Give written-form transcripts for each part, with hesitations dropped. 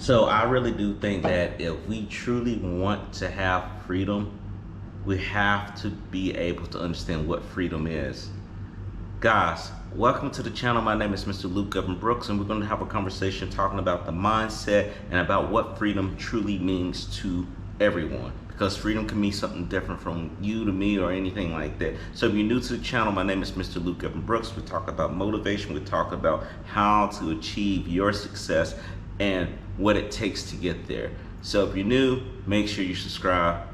So I really do think that if we truly want to have freedom, we have to be able to understand what freedom is. Guys, welcome to the channel. My name is Mr. Lukebrooks, and we're going to have a conversation talking about the mindset and about what freedom truly means to everyone. Because freedom can mean something different from you to me or anything like that. So if you're new to the channel, my name is Mr. Lukebrooks. We talk about motivation. We talk about how to achieve your success and what it takes to get there. So if you're new, make sure you subscribe.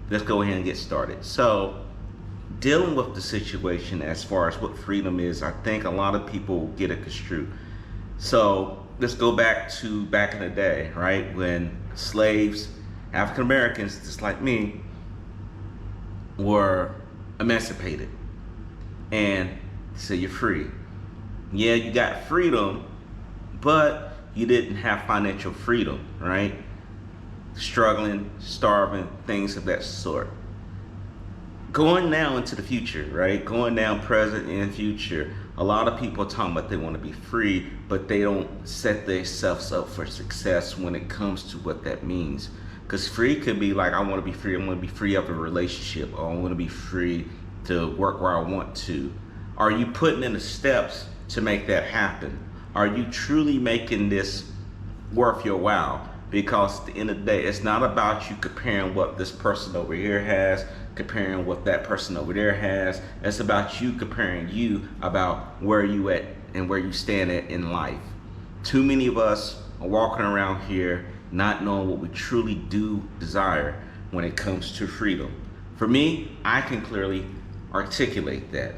Let's go ahead and get started. So dealing with the situation as far as what freedom is, I think a lot of people get it construed. So let's go back in the day, right? When slaves, African Americans, just like me, were emancipated. And so you're free. Yeah, you got freedom, but you didn't have financial freedom, right? Struggling, starving, things of that sort. Going now into the future, right? Going down present and future, a lot of people are talking about they want to be free, but they don't set themselves up for success when it comes to what that means. Because free could be like, I want to be free. I want to be free of a relationship, or I want to be free to work where I want to. Are you putting in the steps to make that happen? Are you truly making this worth your while? Because at the end of the day, it's not about you comparing what this person over here has, comparing what that person over there has. It's about you comparing you about where you at and where you stand at in life. Too many of us are walking around here not knowing what we truly do desire when it comes to freedom. For me, I can clearly articulate that.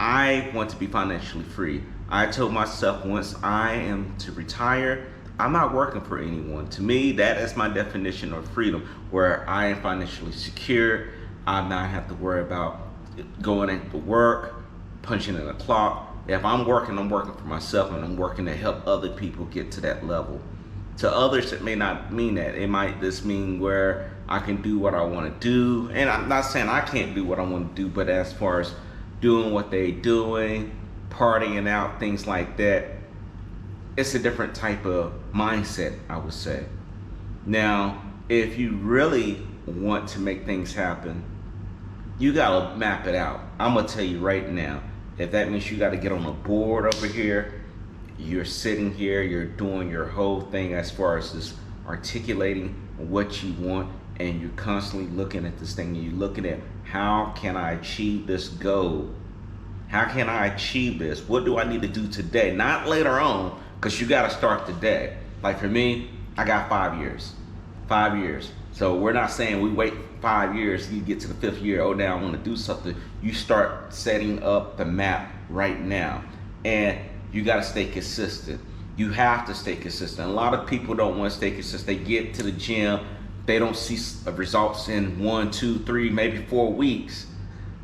I want to be financially free. I told myself once I am to retire, I'm not working for anyone. To me, that is my definition of freedom, where I am financially secure. I not have to worry about going into work, punching in a clock. If I'm working for myself, and I'm working to help other people get to that level. To others, it may not mean that. It might just mean where I can do what I want to do. And I'm not saying I can't do what I want to do, but as far as doing what they're doing, partying out, things like that, it's a different type of mindset, I would say. Now, if you really want to make things happen, you gotta map it out. I'm gonna tell you right now, if that means you gotta get on a board over here, you're sitting here, you're doing your whole thing as far as just articulating what you want, and you're constantly looking at this thing, and you're looking at, how can I achieve this goal? How can I achieve this? What do I need to do today? Not later on, because you got to start today. Like for me, I got 5 years. 5 years. So we're not saying we wait 5 years, you get to the 5th year, oh, now I want to do something. You start setting up the map right now. And you got to stay consistent. You have to stay consistent. A lot of people don't want to stay consistent. They get to the gym, they don't see results in 1, 2, 3, maybe 4 weeks.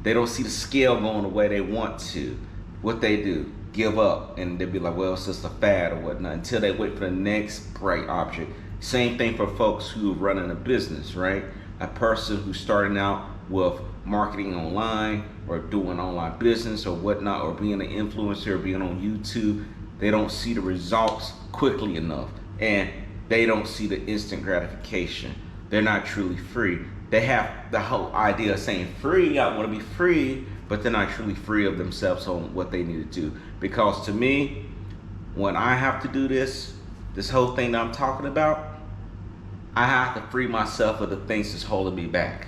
They don't see the scale going the way they want to. What they do, give up, and they'll be like, well, it's just a fad or whatnot, until they wait for the next bright object. Same thing for folks who are running a business, right? A person who's starting out with marketing online or doing online business or whatnot, or being an influencer or being on YouTube, they don't see the results quickly enough, and they don't see the instant gratification. They're not truly free. They have the whole idea of saying free, I want to be free, but they're not truly free of themselves on what they need to do. Because to me, when I have to do this whole thing that I'm talking about, I have to free myself of the things that's holding me back.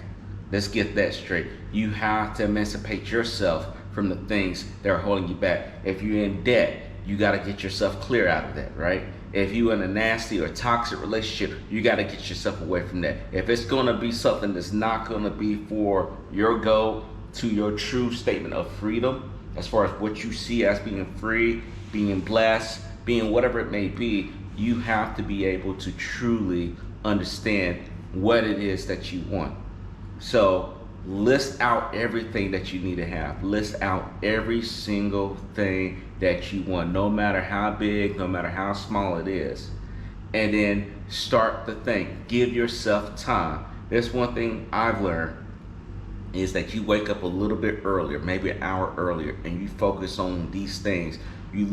Let's get that straight. You have to emancipate yourself from the things that are holding you back. If you're in debt, you got to get yourself clear out of that, right? If you're in a nasty or toxic relationship, you got to get yourself away from that. If it's going to be something that's not going to be for your goal to your true statement of freedom, as far as what you see as being free, being blessed, being whatever it may be, you have to be able to truly understand what it is that you want. So list out everything that you need to have. List out every single thing that you want, no matter how big, no matter how small it is. And then start the thing. Give yourself time. There's one thing I've learned, is that you wake up a little bit earlier, maybe an hour earlier, and you focus on these things. You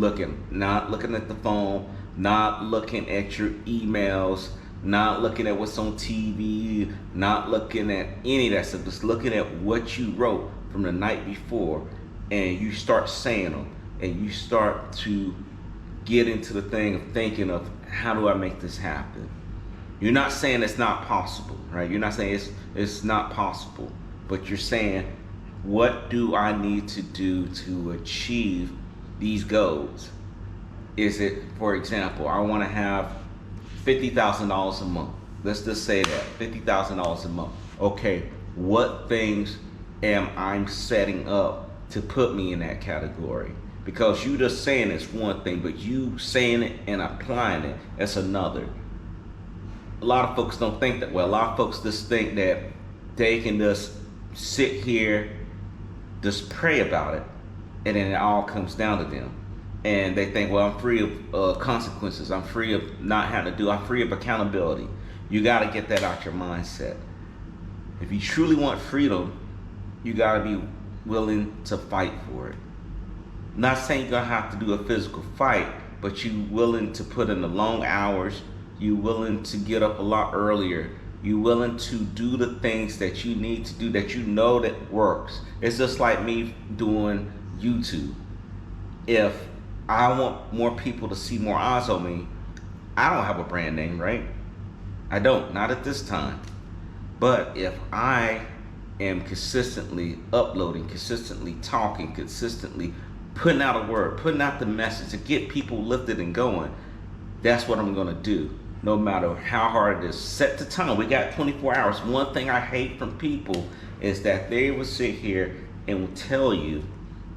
not looking at the phone, not looking at your emails, not looking at what's on TV, not looking at any of that stuff, just looking at what you wrote from the night before, and you start saying them, and you start to get into the thing of thinking of, how do I make this happen? You're not saying it's not possible, right? You're not saying it's not possible, but you're saying, what do I need to do to achieve these goals? Is it, for example, I want to have $50,000 a month. Let's just say that, $50,000 a month. Okay, what things am I setting up to put me in that category? Because you just saying it's one thing, but you saying it and applying it, that's another. A lot of folks don't think that. Well, a lot of folks just think that they can just sit here, just pray about it, and then it all comes down to them. And they think, well, I'm free of consequences. I'm free of not having to do. I'm free of accountability. You got to get that out your mindset. If you truly want freedom, you got to be willing to fight for it. Not saying you're going to have to do a physical fight, but you willing to put in the long hours. You willing to get up a lot earlier. You willing to do the things that you need to do, that you know that works. It's just like me doing YouTube. If I want more people to see more eyes on me, I don't have a brand name, right? I don't, not at this time. But if I am consistently uploading, consistently talking, consistently putting out a word, putting out the message to get people lifted and going, that's what I'm gonna do. No matter how hard it is. Set the time. We got 24 hours. One thing I hate from people is that they will sit here and will tell you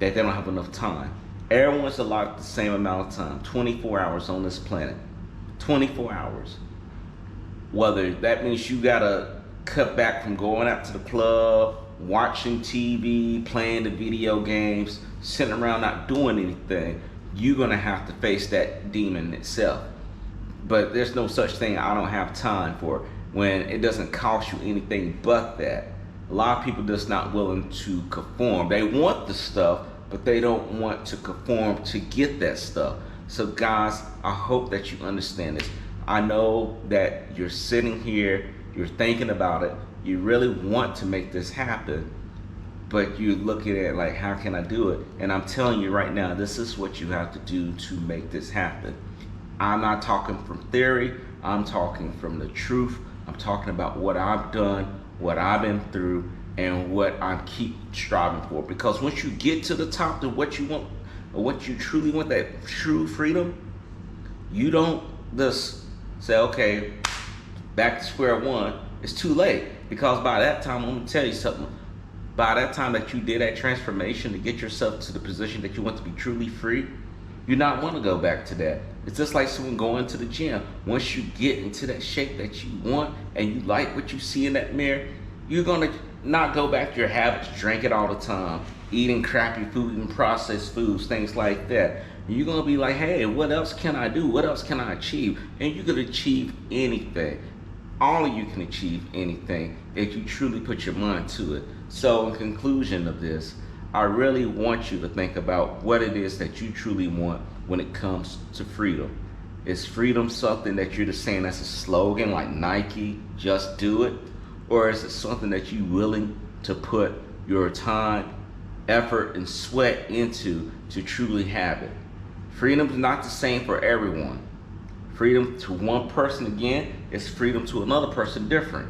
that they don't have enough time. Everyone's allotted the same amount of time, 24 hours on this planet. 24 hours. Whether that means you gotta cut back from going out to the club, watching TV, playing the video games, sitting around not doing anything, you're gonna have to face that demon itself. But there's no such thing I don't have time for, when it doesn't cost you anything but that. A lot of people just not willing to conform. They want the stuff, but they don't want to conform to get that stuff. So guys, I hope that you understand this. I know that you're sitting here, you're thinking about it, you really want to make this happen, but you're looking at it like, how can I do it? And I'm telling you right now, this is what you have to do to make this happen. I'm not talking from theory, I'm talking from the truth. I'm talking about what I've done, what I've been through, and what I keep striving for. Because once you get to the top to what you want, or what you truly want, that true freedom, you don't just say, okay, back to square one. It's too late. Because by that time, I'm gonna tell you something. By that time that you did that transformation to get yourself to the position that you want to be truly free, you not want to go back to that. It's just like someone going to the gym. Once you get into that shape that you want and you like what you see in that mirror, you're gonna not go back to your habits, drink it all the time, eating crappy food and processed foods, things like that. And you're gonna be like, hey, what else can I do? What else can I achieve? And you can achieve anything. All of you can achieve anything if you truly put your mind to it. So in conclusion of this, I really want you to think about what it is that you truly want when it comes to freedom. Is freedom something that you're just saying as a slogan like Nike, just do it? Or is it something that you're willing to put your time, effort, and sweat into to truly have it? Freedom is not the same for everyone. Freedom to one person, again, is freedom to another person different.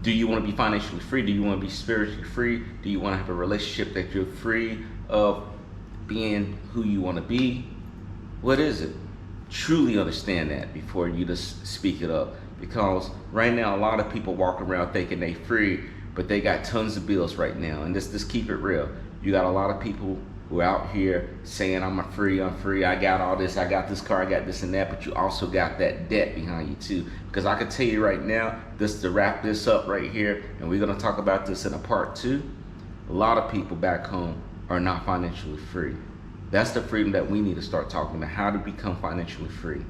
Do you want to be financially free? Do you want to be spiritually free? Do you want to have a relationship that you're free of being who you want to be? What is it? Truly understand that before you just speak it up. Because right now, a lot of people walk around thinking they free, but they got tons of bills right now. And just keep it real. You got a lot of people who are out here saying, I'm free, I got all this, I got this car, I got this and that, but you also got that debt behind you too. Because I can tell you right now, just to wrap this up right here, and we're gonna talk about this in a part 2, a lot of people back home are not financially free. That's the freedom that we need to start talking about, how to become financially free.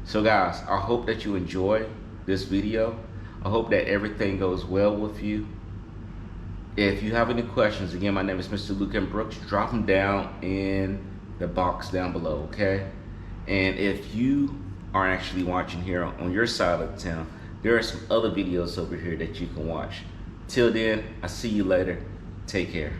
So guys, I hope that you enjoy this video. I hope that everything goes well with you. If you have any questions, again, my name is Mr. Luke Brooks. Drop them down in the box down below, okay? And if you are actually watching here on your side of the town, there are some other videos over here that you can watch. Till then, I'll see you later. Take care.